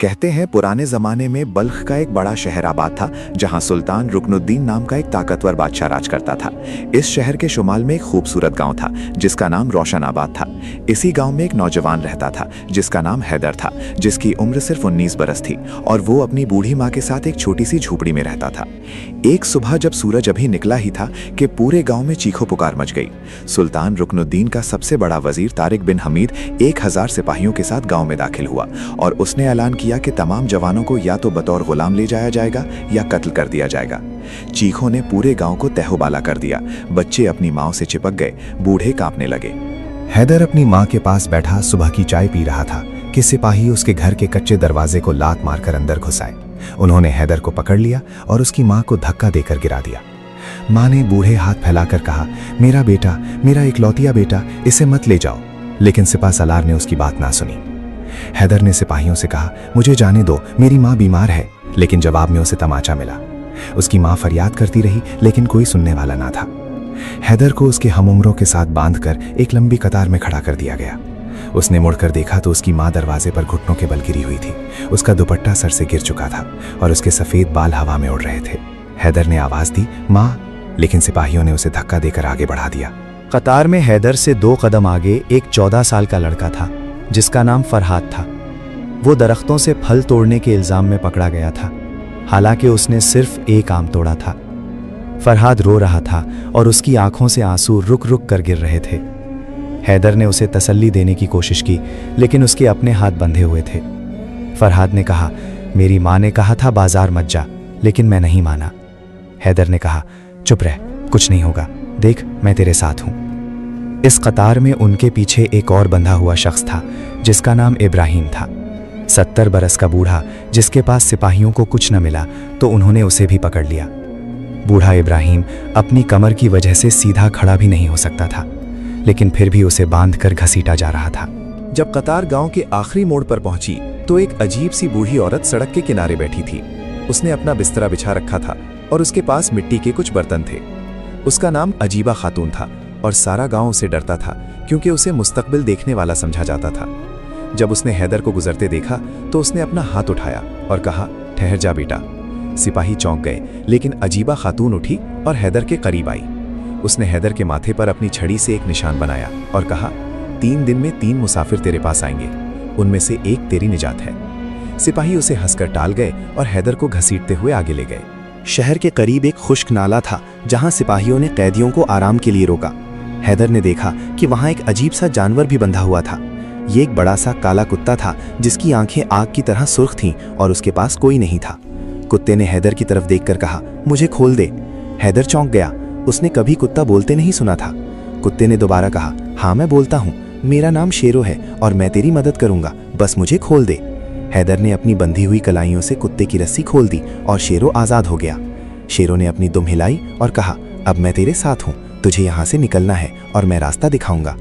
कहते हैं पुराने जमाने में बल्ख का एक बड़ा शहर आबाद था जहां सुल्तान रुकनुद्दीन नाम का एक ताकतवर बादशाह राज करता था। इस शहर के शुमाल में एक खूबसूरत गांव था जिसका नाम रोशनाबाद था। इसी गांव में एक नौजवान रहता था जिसका नाम हैदर था, जिसकी उम्र सिर्फ 19 बरस थी और वो अपनी बूढ़ी माँ के साथ एक छोटी सी झोपड़ी में रहता था। एक सुबह जब सूरज अभी निकला ही था कि पूरे गांव में चीखो पुकार मच गई। सुल्तान रुकनुद्दीन का सबसे बड़ा वजीर तारिक बिन हमीद 1000 सिपाहियों के साथ गांव में दाखिल हुआ और उसने ऐलान किया कि तमाम जवानों को या तो बतौर गुलाम ले जाया जाएगा या कत्ल कर दिया जाएगा। चीखों ने पूरे गांव को तहबाला कर दिया। बच्चे अपनी माँ से चिपक गए, बूढ़े कांपने लगे। हैदर अपनी माँ के पास बैठा सुबह की चाय पी रहा था कि सिपाही उसके घर के कच्चे दरवाजे को लात मारकर अंदर घुस आए। उन्होंने हैदर को पकड़ लिया और उसकी माँ को धक्का देकर गिरा दिया। माँ ने बूढ़े हाथ फैलाकर कहा, मेरा बेटा, मेरा इकलौतिया बेटा, इसे मत ले जाओ। लेकिन सिपा सलार ने उसकी बात ना सुनी। हैदर ने सिपाहियों से कहा, मुझे जाने दो, मेरी माँ बीमार है। लेकिन जवाब में उसे तमाचा मिला। उसकी माँ फरियाद करती रही लेकिन कोई सुनने वाला ना था। हैदर को उसके हमउम्रों के साथ बांधकर एक लंबी कतार में खड़ा कर दिया गया। उसने मुड़कर देखा तो उसकी माँ दरवाजे पर घुटनों के बल गिरी हुई थी। उसका दुपट्टा सर से गिर चुका था और उसके सफेद बाल हवा में उड़ रहे थे। हैदर ने आवाज दी, माँ, लेकिन सिपाहियों ने उसे धक्का देकर आगे बढ़ा दिया। कतार में हैदर से 2 कदम आगे एक 14 साल का लड़का था जिसका नाम फरहाद था। वो दरख्तों से फल तोड़ने के इल्जाम में पकड़ा गया था, हालांकि उसने सिर्फ एक आम तोड़ा था। फरहाद रो रहा था और उसकी आंखों से आंसू रुक रुक कर गिर रहे थे। हैदर ने उसे तसल्ली देने की कोशिश की लेकिन उसके अपने हाथ बंधे हुए थे। फरहाद ने कहा, मेरी माँ ने कहा था बाजार मत जा, लेकिन मैं नहीं माना। हैदर ने कहा, चुप रह, कुछ नहीं होगा, देख मैं तेरे साथ हूं। इस कतार में उनके पीछे एक और बंधा हुआ शख्स था जिसका नाम इब्राहिम था। 70 बरस का बूढ़ा जिसके पास सिपाहियों को कुछ न मिला तो उन्होंने उसे भी पकड़ लिया। बूढ़ा इब्राहिम अपनी कमर की वजह से सीधा खड़ा भी नहीं हो सकता था, लेकिन फिर भी उसे बांधकर घसीटा जा रहा था। जब कतार गांव के आखिरी मोड़ पर पहुंची तो एक अजीब सी बूढ़ी औरत सड़क के किनारे बैठी थी। उसने अपना बिस्तरा बिछा रखा था और उसके पास मिट्टी के कुछ बर्तन थे। उसका नाम अजीबा खातून था और सारा गांव उसे डरता था क्योंकि उसे मुस्तकबिल देखने वाला समझा जाता था। जब उसने हैदर को गुजरते देखा तो उसने अपना हाथ उठाया और कहा, ठहर जा बेटा। सिपाही चौंक गए, लेकिन अजीबा खातून उठी और हैदर के करीब आई। उसने हैदर के माथे पर अपनी छड़ी से एक निशान बनाया और कहा, 3 दिन में 3 मुसाफिर तेरे पास आएंगे, उनमें से एक तेरी निजात है। सिपाही उसे हंसकर टाल गए और हैदर को घसीटते हुए आगे ले गए। शहर के करीब एक खुश्क नाला था जहां सिपाहियों ने कैदियों को आराम के लिए रोका। हैदर ने देखा कि वहां एक अजीब सा जानवर भी बंधा हुआ था। ये एक बड़ा सा काला कुत्ता था जिसकी आंखें आग की तरह सुर्ख थीं और उसके पास कोई नहीं था। कुत्ते ने हैदर की तरफ देखकर कहा, मुझे खोल दे। हैदर चौंक गया, उसने कभी कुत्ता बोलते नहीं सुना था। कुत्ते ने दोबारा कहा, हाँ मैं बोलता हूँ, मेरा नाम शेरो है और मैं तेरी मदद करूंगा, बस मुझे खोल दे। हैदर ने अपनी बंधी हुई कलाइयों से कुत्ते की रस्सी खोल दी और शेरो आज़ाद हो गया। शेरो ने अपनी दुम हिलाई और कहा, अब मैं तेरे साथ हूँ, तुझे यहाँ से निकलना है और मैं रास्ता दिखाऊंगा।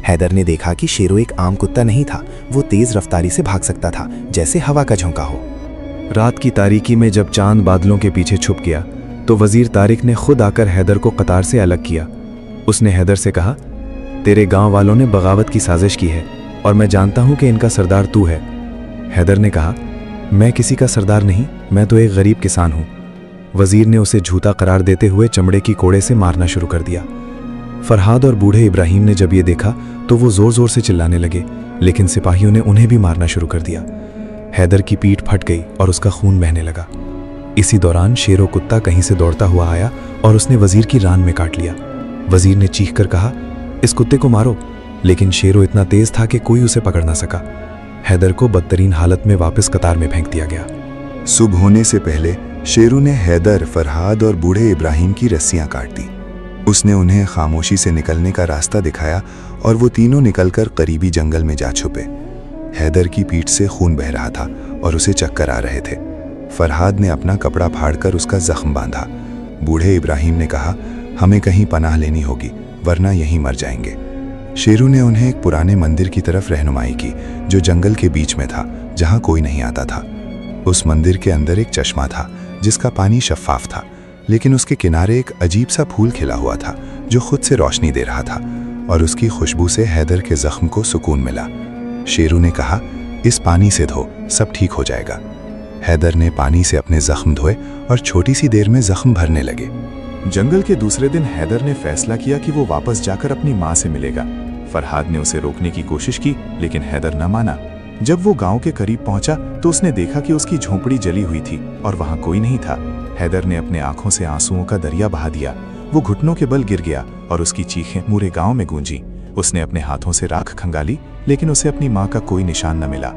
हैदर ने देखा कि शेरो एक आम कुत्ता नहीं था, वो तेज रफ्तारी से भाग सकता था जैसे हवा का झोंका हो। रात की तारीकी में जब चांद बादलों के पीछे छुप गया तो वजीर तारिक ने खुद आकर हैदर को कतार से अलग किया। उसने हैदर से कहा, तेरे गांव वालों ने बगावत की साजिश की है और मैं जानता हूं कि इनका सरदार तू है। हैदर ने कहा, मैं किसी का सरदार नहीं, मैं तो एक गरीब किसान हूं। वजीर ने उसे झूठा करार देते हुए चमड़े की कोड़े से मारना शुरू कर दिया। फरहाद और बूढ़े इब्राहिम ने जब ये देखा तो वो जोर जोर से चिल्लाने लगे, लेकिन सिपाहियों ने उन्हें भी मारना शुरू कर दिया। हैदर की पीठ फट गई और उसका खून बहने लगा। इसी दौरान शेरो कुत्ता कहीं से दौड़ता हुआ आया और उसने वजीर की रान में काट लिया। वजीर ने चीख कर कहा, इस कुत्ते को मारो, लेकिन शेरो इतना तेज था कि कोई उसे पकड़ ना सका। हैदर को बदतरीन हालत में वापस कतार में फेंक दिया गया। सुबह होने से पहले शेरू ने हैदर, फरहाद और बूढ़े इब्राहिम की रस्सियां काट दी। उसने उन्हें खामोशी से निकलने का रास्ता दिखाया और वो तीनों निकलकर करीबी जंगल में जा छुपे। हैदर की पीठ से खून बह रहा था और उसे चक्कर आ रहे थे। फरहाद ने अपना कपड़ा फाड़कर उसका जख्म बांधा। बूढ़े इब्राहिम ने कहा, हमें कहीं पनाह लेनी होगी वरना यहीं मर जाएंगे। शेरू ने उन्हें एक पुराने मंदिर की तरफ रहनुमाई की जो जंगल के बीच में था, जहां कोई नहीं आता था। उस मंदिर के अंदर एक चश्मा था जिसका पानी शफाफ था, लेकिन उसके किनारे एक अजीब सा फूल खिला हुआ था जो खुद से रोशनी दे रहा था और उसकी खुशबू से हैदर के जख्म को सुकून मिला। शेरू ने कहा, इस पानी से धो, सब ठीक हो जाएगा। हैदर ने पानी से अपने जख्म धोए और छोटी सी देर में जख्म भरने लगे। जंगल के दूसरे दिन हैदर ने फैसला किया कि वो वापस जाकर अपनी माँ से मिलेगा। फरहाद ने उसे रोकने की कोशिश की, लेकिन हैदर न माना। जब वो गांव के करीब पहुंचा तो उसने देखा कि उसकी झोंपड़ी जली हुई थी और वहां कोई नहीं था। हैदर ने अपने आंखों से आंसुओं का दरिया बहा दिया। वो घुटनों के बल गिर गया और उसकी चीखें पूरे गांव में गूंजी। उसने अपने हाथों से राख खंगाली, लेकिन उसे अपनी माँ का कोई निशान न मिला।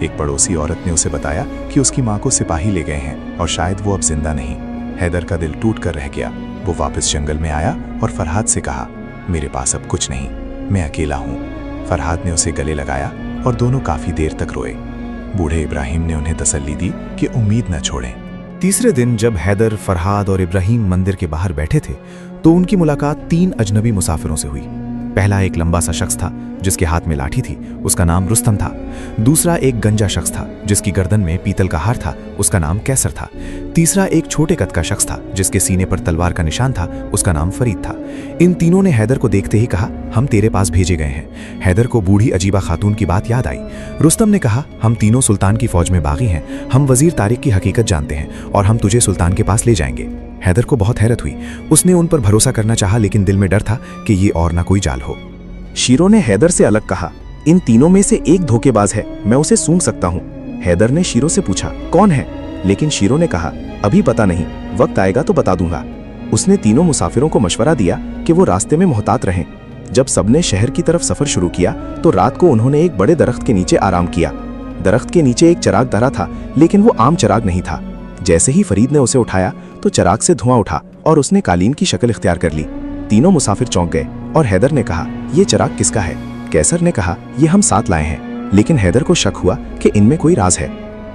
एक पड़ोसी औरत ने उसे बताया कि उसकी माँ को सिपाही ले गए हैं और शायद वो अब जिंदा नहीं। हैदर का दिल टूट कर रह गया। वो वापस जंगल में आया और फरहाद से कहा, मेरे पास अब कुछ नहीं, मैं अकेला हूँ। फरहाद ने उसे गले लगाया और दोनों काफी देर तक रोए। बूढ़े इब्राहिम ने उन्हें तसल्ली दी कि उम्मीद न छोड़ें। तीसरे दिन जब हैदर, फरहाद और इब्राहिम मंदिर के बाहर बैठे थे तो उनकी मुलाकात 3 अजनबी मुसाफिरों से हुई। पहला एक लंबा सा शख्स था जिसके हाथ में लाठी थी, उसका नाम रुस्तम था। दूसरा एक गंजा शख्स था जिसकी गर्दन में पीतल का हार था, उसका नाम कैसर था। तीसरा एक छोटे कद का शख्स था जिसके सीने पर तलवार का निशान था, उसका नाम फरीद था। इन तीनों ने हैदर को देखते ही कहा, हम तेरे पास भेजे गए हैं। हैदर को बूढ़ी अजीबा खातून की बात याद आई। रुस्तम ने कहा, हम तीनों सुल्तान की फौज में बागी हैं, हम वजीर तारिक की हकीकत जानते हैं और हम तुझे सुल्तान के पास ले जाएंगे। हैदर को बहुत हैरत हुई। उसने उन पर भरोसा करना चाहा, लेकिन दिल में डर था कि ये और ना कोई जाल हो। शीरो ने हैदर से अलग कहा, इन तीनों में से एक धोखेबाज है, मैं उसे सूंघ सकता हूँ। हैदर ने शीरो से पूछा, कौन है? लेकिन शीरो ने कहा, अभी पता नहीं, वक्त आएगा तो बता दूंगा। उसने तीनों मुसाफिरों को मशवरा दिया कि वो रास्ते में मोहतात रहें। जब सबने शहर की तरफ सफर शुरू किया तो रात को उन्होंने एक बड़े दरख्त के नीचे आराम किया। दरख्त के नीचे एक चिराग धरा था, लेकिन वो आम चिराग नहीं था। जैसे ही फरीद ने उसे उठाया तो चिराग से धुआं उठा और उसने कालीन की शक्ल इख्तियार कर ली। तीनों मुसाफिर चौंक गए और हैदर ने कहा, ये चिराग किसका है? कैसर ने कहा, ये हम साथ लाए हैं। लेकिन हैदर को शक हुआ कि इनमें कोई राज है।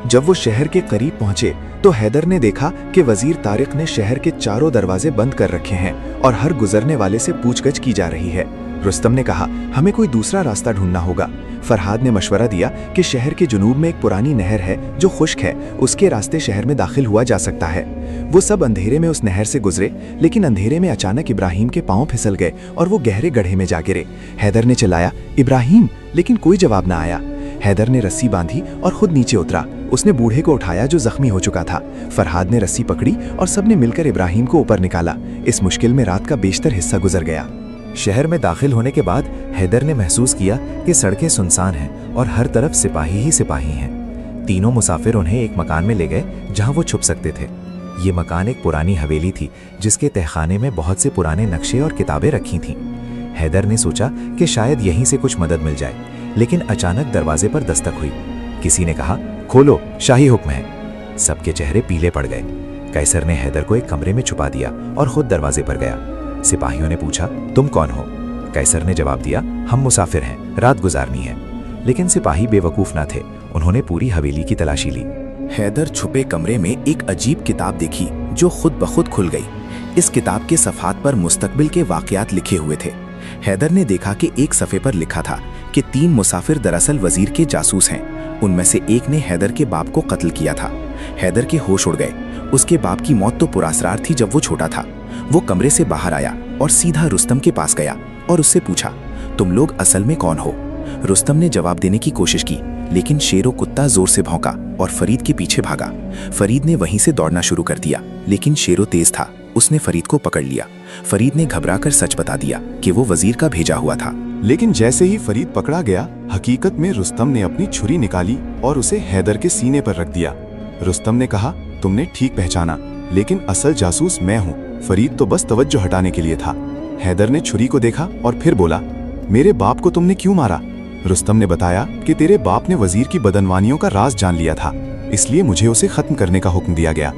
जब वो शहर के करीब पहुंचे तो हैदर ने देखा कि वजीर तारिक ने शहर के चारों दरवाजे बंद कर रखे हैं और हर गुजरने वाले से पूछगछ की जा रही है। रुस्तम ने कहा, हमें कोई दूसरा रास्ता ढूंढना होगा। फरहाद ने मशवरा दिया कि शहर के जुनूब में एक पुरानी नहर है जो खुश्क है, उसके रास्ते शहर में दाखिल हुआ जा सकता है। वो सब अंधेरे में उस नहर से गुजरे, लेकिन अंधेरे में अचानक इब्राहिम के पांव फिसल गए और वो गहरे गड्ढे में जा गिरे। हैदर ने चिल्लाया, इब्राहिम, लेकिन कोई जवाब न आया। हैदर ने रस्सी बांधी और खुद नीचे उतरा। उसने बूढ़े को उठाया जो जख्मी हो चुका था। फरहाद ने रस्सी पकड़ी और सबने मिलकर इब्राहिम को ऊपर निकाला। इस मुश्किल में रात का बेशतर हिस्सा गुजर गया। शहर में दाखिल होने के बाद हैदर ने महसूस किया कि सड़कें सुनसान हैं और हर तरफ सिपाही ही सिपाही हैं। तीनों मुसाफिर उन्हें एक मकान में ले गए जहां वो छुप सकते थे। ये मकान एक पुरानी हवेली थी जिसके तहखाने में बहुत से पुराने नक्शे और किताबें रखी थीं। हैदर ने सोचा कि शायद यहीं से कुछ मदद मिल जाए, लेकिन अचानक दरवाजे पर दस्तक हुई। किसी ने कहा, खोलो, शाही हुक्म है। सबके चेहरे पीले पड़ गए। कैसर ने हैदर को एक कमरे में छुपा दिया और खुद दरवाजे पर गया। सिपाहियों ने पूछा, तुम कौन हो? कैसर ने जवाब दिया, हम मुसाफिर हैं, रात गुजारनी है। लेकिन सिपाही बेवकूफ ना थे, उन्होंने पूरी हवेली की तलाशी ली। हैदर छुपे कमरे में एक अजीब किताब देखी जो खुद ब खुद खुल गई। इस किताब के सफ़ात पर मुस्तकबिल के वाक़यात लिखे हुए थे। हैदर ने देखा कि एक सफ़े पर लिखा था कि 3 मुसाफिर दरअसल वजीर के जासूस हैं। उनमें से एक ने हैदर के बाप को कत्ल किया था। हैदर के होश उड़ गए। उसके बाप की मौत तो पुरासरार थी जब वो छोटा था। वो कमरे से बाहर आया और सीधा रुस्तम के पास गया और उससे पूछा, तुम लोग असल में कौन हो? रुस्तम ने जवाब देने की कोशिश की, लेकिन शेरो कुत्ता जोर से भौंका और फरीद के पीछे भागा। फरीद ने वहीं से दौड़ना शुरू कर दिया, लेकिन शेरो तेज था, उसने फरीद को पकड़ लिया। फरीद ने घबराकर सच बता दिया कि वो वजीर का भेजा हुआ था। लेकिन जैसे ही फरीद पकड़ा गया, हकीकत में रुस्तम ने अपनी छुरी निकाली और उसे हैदर के सीने पर रख दिया। रुस्तम ने कहा, तुमने ठीक पहचाना, लेकिन असल जासूस मैं हूँ। फरीद तो बस तवज्जो हटाने के लिए था। हैदर ने छुरी को देखा और फिर बोला, मेरे बाप को तुमने क्यों मारा? रुस्तम ने बताया कि तेरे बाप ने वजीर की बदनवानियों का राज जान लिया था, इसलिए मुझे उसे खत्म करने का हुक्म दिया गया।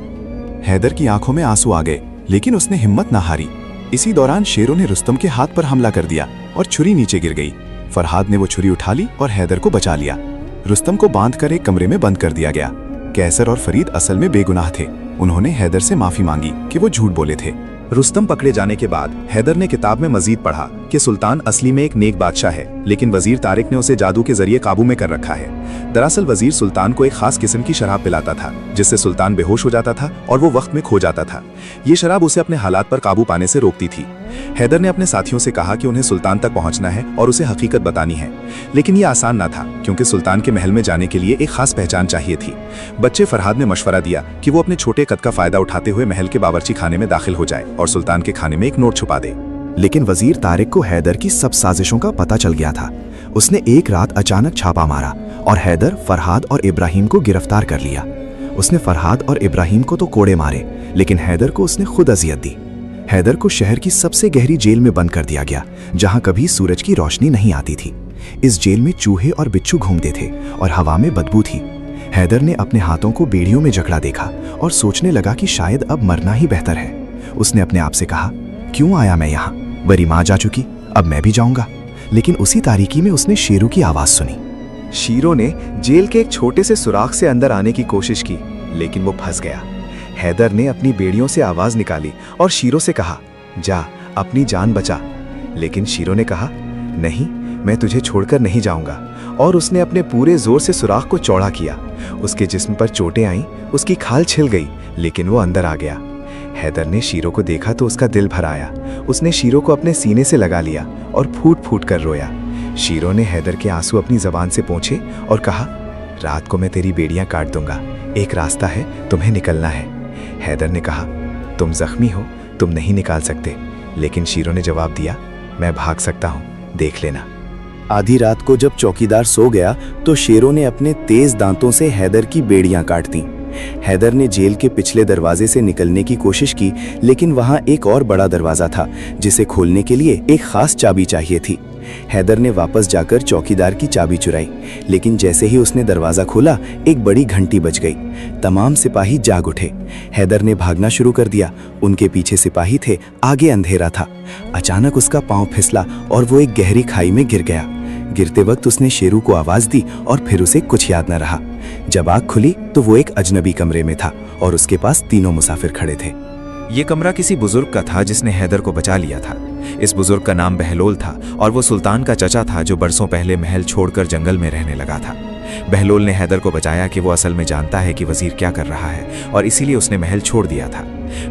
हैदर की आंखों में आंसू आ गए, लेकिन उसने हिम्मत ना हारी। इसी दौरान शेरों ने रुस्तम के हाथ पर हमला कर दिया और छुरी नीचे गिर गई। फरहाद ने वो छुरी उठा ली और हैदर को बचा लिया। रुस्तम को बांधकर एक कमरे में बंद कर दिया गया। कैसर और फरीद असल में बेगुनाह थे। उन्होंने हैदर से माफी मांगी कि वो झूठ बोले थे। रुस्तम पकड़े जाने के बाद हैदर ने किताब में मजीद पढ़ा कि सुल्तान असली में एक नेक बादशाह है, लेकिन वजीर तारिक ने उसे जादू के जरिए काबू में कर रखा है। दरअसल वजीर सुल्तान को एक खास किस्म की शराब पिलाता था, जिससे सुल्तान बेहोश हो जाता था और वो वक्त में खो जाता था। ये शराब उसे अपने हालात पर काबू पाने से रोकती थी। हैदर ने अपने साथियों से कहा कि उन्हें सुल्तान तक पहुंचना है और उसे हकीकत बतानी है, लेकिन यह आसान ना था क्योंकि सुल्तान के महल में जाने के लिए एक खास पहचान चाहिए थी। बच्चे फरहाद ने मशवरा दिया कि वो अपने छोटे कद का फायदा उठाते हुए महल के बावर्ची खाने में दाखिल हो जाए और सुल्तान के खाने में एक नोट छुपा दे। लेकिन वजीर तारिक को हैदर की सब साजिशों का पता चल गया था। उसने एक रात अचानक छापा मारा और हैदर, फरहाद और इब्राहिम को गिरफ्तार कर लिया। उसने फरहाद और इब्राहिम को तो कोड़े मारे, लेकिन हैदर को उसने खुद अजियत दी। हैदर को शहर की सबसे गहरी जेल में बंद कर दिया गया, जहां कभी सूरज की रोशनी नहीं आती थी। इस जेल में चूहे और बिच्छू घूमते थे और हवा में बदबू थी। हैदर ने अपने हाथों को बेड़ियों में जकड़ा देखा और सोचने लगा कि शायद अब मरना ही बेहतर है। उसने अपने आप से कहा, क्यों आया मैं यहाँ? बरी माँ जा चुकी, अब मैं भी जाऊंगा। लेकिन उसी तारीकी में उसने शेरों की आवाज सुनी। शेरों ने जेल के एक छोटे से सुराख से अंदर आने की कोशिश की, लेकिन वो फंस गया। हैदर ने अपनी बेड़ियों से आवाज निकाली और शेरों से कहा, जा अपनी जान बचा। लेकिन शेरों ने कहा, नहीं, मैं तुझे छोड़कर नहीं जाऊंगा। और उसने अपने पूरे जोर से सुराख को चौड़ा किया। उसके जिस्म पर चोटें आईं, उसकी खाल छिल गई, लेकिन वो अंदर आ गया। हैदर ने शेरों को देखा तो उसका दिल भर आया। उसने शेरों को अपने सीने से लगा लिया और फूट फूट कर रोया। शेरों ने हैदर के आंसू अपनी जबान से पोंछे और कहा, रात को मैं तेरी बेड़ियां काट दूंगा, एक रास्ता है, तुम्हें निकलना है। हैदर ने कहा, तुम जख्मी हो, तुम नहीं निकाल सकते। लेकिन शेरों ने जवाब दिया, मैं भाग सकता हूं, देख लेना। आधी रात को जब चौकीदार सो गया तो शेरों ने अपने तेज दांतों से हैदर की बेड़ियां काट दी। हैदर ने जेल के पिछले दरवाजे से निकलने की कोशिश की, लेकिन वहां एक और बड़ा दरवाजा था जिसे खोलने के लिए एक खास चाबी चाहिए थी। हैदर ने वापस जाकर चौकीदार की चाबी चुराई, लेकिन जैसे ही उसने दरवाजा खोला एक बड़ी घंटी बज गई। तमाम सिपाही जाग उठे। हैदर ने भागना शुरू कर दिया। उनके पीछे सिपाही थे, आगे अंधेरा था। अचानक उसका पांव फिसला और वो एक गहरी खाई में गिर गया। गिरते वक्त उसने शेरू को आवाज दी और फिर उसे कुछ याद न रहा। जब आँख खुली तो वो एक अजनबी कमरे में था और उसके पास तीनों मुसाफिर खड़े थे। ये कमरा किसी बुजुर्ग का था जिसने हैदर को बचा लिया था। इस बुजुर्ग का नाम बहलोल था और वो सुल्तान का चचा था जो बरसों पहले महल छोड़कर जंगल में रहने लगा था। बहलोल ने हैदर को बचाया कि वो असल में जानता है कि वजीर क्या कर रहा है और इसीलिए उसने महल छोड़ दिया था।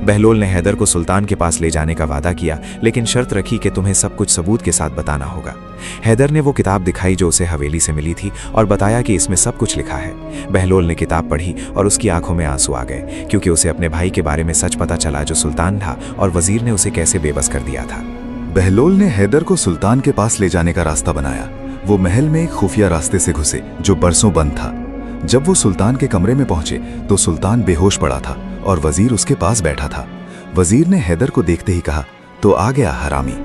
बहलोल ने हैदर को सुल्तान के पास ले जाने का वादा किया, लेकिन शर्त रखी कि तुम्हें सब कुछ सबूत के साथ बताना होगा। हैदर ने वो किताब दिखाई जो उसे हवेली से मिली थी और बताया कि इसमें सब कुछ लिखा है। बहलोल ने किताब पढ़ी और उसकी आंखों में आंसू आ गए, क्योंकि उसे अपने भाई के बारे में सच पता चला जो सुल्तान था और वजीर ने उसे कैसे बेबस कर दिया था। बहलोल ने हैदर को सुल्तान के पास ले जाने का रास्ता बनाया। वो महल में एक खुफिया रास्ते से घुसे जो बरसों बंद था। जब वो सुल्तान के कमरे में पहुंचे तो सुल्तान बेहोश पड़ा था और वजीर उसके पास बैठा था। वजीर ने हैदर को देखते ही कहा, तो आ गया हरामी।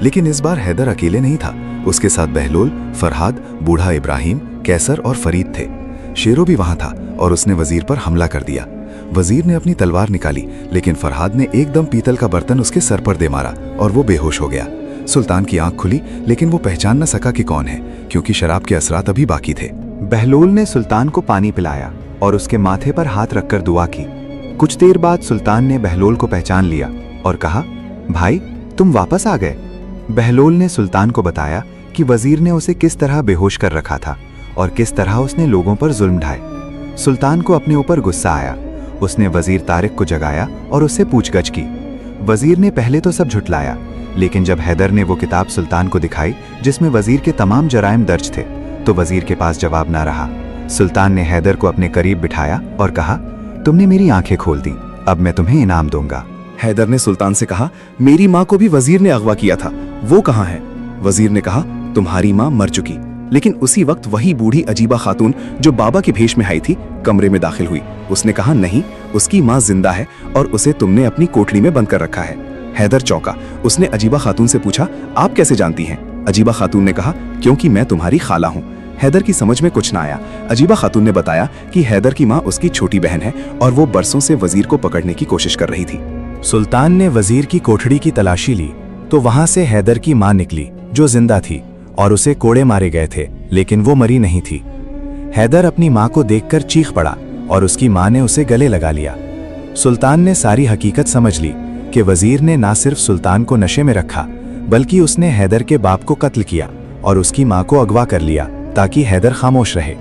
लेकिन इस बार हैदर अकेले नहीं था, उसके साथ बहलोल, फरहाद, बूढ़ा इब्राहिम, कैसर और फरीद थे। शेरों भी वहां था और उसने वजीर पर हमला कर दिया। वजीर ने अपनी तलवार निकाली, लेकिन फरहाद ने एकदम पीतल का बर्तन उसके सर पर दे मारा और वो बेहोश हो गया। सुल्तान की आंख खुली, लेकिन वो पहचान न सका कि कौन है, क्योंकि शराब के असरात अभी बाकी थे। बहलोल ने सुल्तान को पानी पिलाया और उसके माथे पर हाथ रखकर दुआ की। कुछ देर बाद सुल्तान ने बहलोल को पहचान लिया और कहा, भाई तुम वापस आ गए। बहलोल ने सुल्तान को बताया कि वजीर ने उसे किस तरह बेहोश कर रखा था और किस तरह उसने लोगों पर जुल्म ढाए। सुल्तान को अपने ऊपर गुस्सा आया। उसने वजीर तारिक को जगाया और उससे पूछगछ की। वजीर ने पहले तो सब झुटलाया, लेकिन जब हैदर ने वो किताब सुल्तान को दिखाई जिसमें वजीर के तमाम जराइम दर्ज थे, तो वजीर के पास जवाब ना रहा। सुल्तान ने हैदर को अपने करीब बिठाया और कहा, तुमने मेरी आंखें खोल दी, अब मैं तुम्हें इनाम दूंगा। हैदर ने सुल्तान से कहा, मेरी माँ को भी वजीर ने अगवा किया था, वो कहाँ है? वजीर ने कहा, तुम्हारी माँ मर चुकी। लेकिन उसी वक्त वही बूढ़ी अजीबा खातून जो बाबा के भेष में आई थी कमरे में दाखिल हुई। उसने कहा, नहीं, उसकी माँ जिंदा है और उसे तुमने अपनी कोठरी में बंद कर रखा है। हैदर चौंका। उसने अजीबा खातून से पूछा, आप कैसे जानती हैं? अजीबा खातून ने कहा, क्योंकि मैं तुम्हारी खाला हूँ। हैदर की समझ में कुछ ना आया। अजीबा खातून ने बताया कि हैदर की माँ उसकी छोटी बहन है और वो बरसों से वजीर को पकड़ने की कोशिश कर रही थी। सुल्तान ने वजीर की कोठड़ी की तलाशी ली तो वहां से हैदर की मां निकली जो जिंदा थी और उसे कोड़े मारे गए थे, लेकिन वो मरी नहीं थी। हैदर अपनी मां को देखकर चीख पड़ा और उसकी मां ने उसे गले लगा लिया। सुल्तान ने सारी हकीकत समझ ली कि वजीर ने ना सिर्फ सुल्तान को नशे में रखा, बल्कि उसने हैदर के बाप को कत्ल किया और उसकी मां को अगवा कर लिया ताकि हैदर खामोश रहे।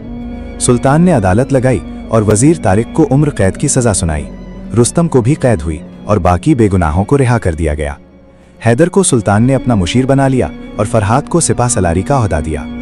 सुल्तान ने अदालत लगाई और वजीर तारिक को उम्र कैद की सजा सुनाई। रुस्तम को भी कैद हुई और बाकी बेगुनाहों को रिहा कर दिया गया। हैदर को सुल्तान ने अपना मुशीर बना लिया और फरहाद को सिपा सलारी का ओहदा दिया।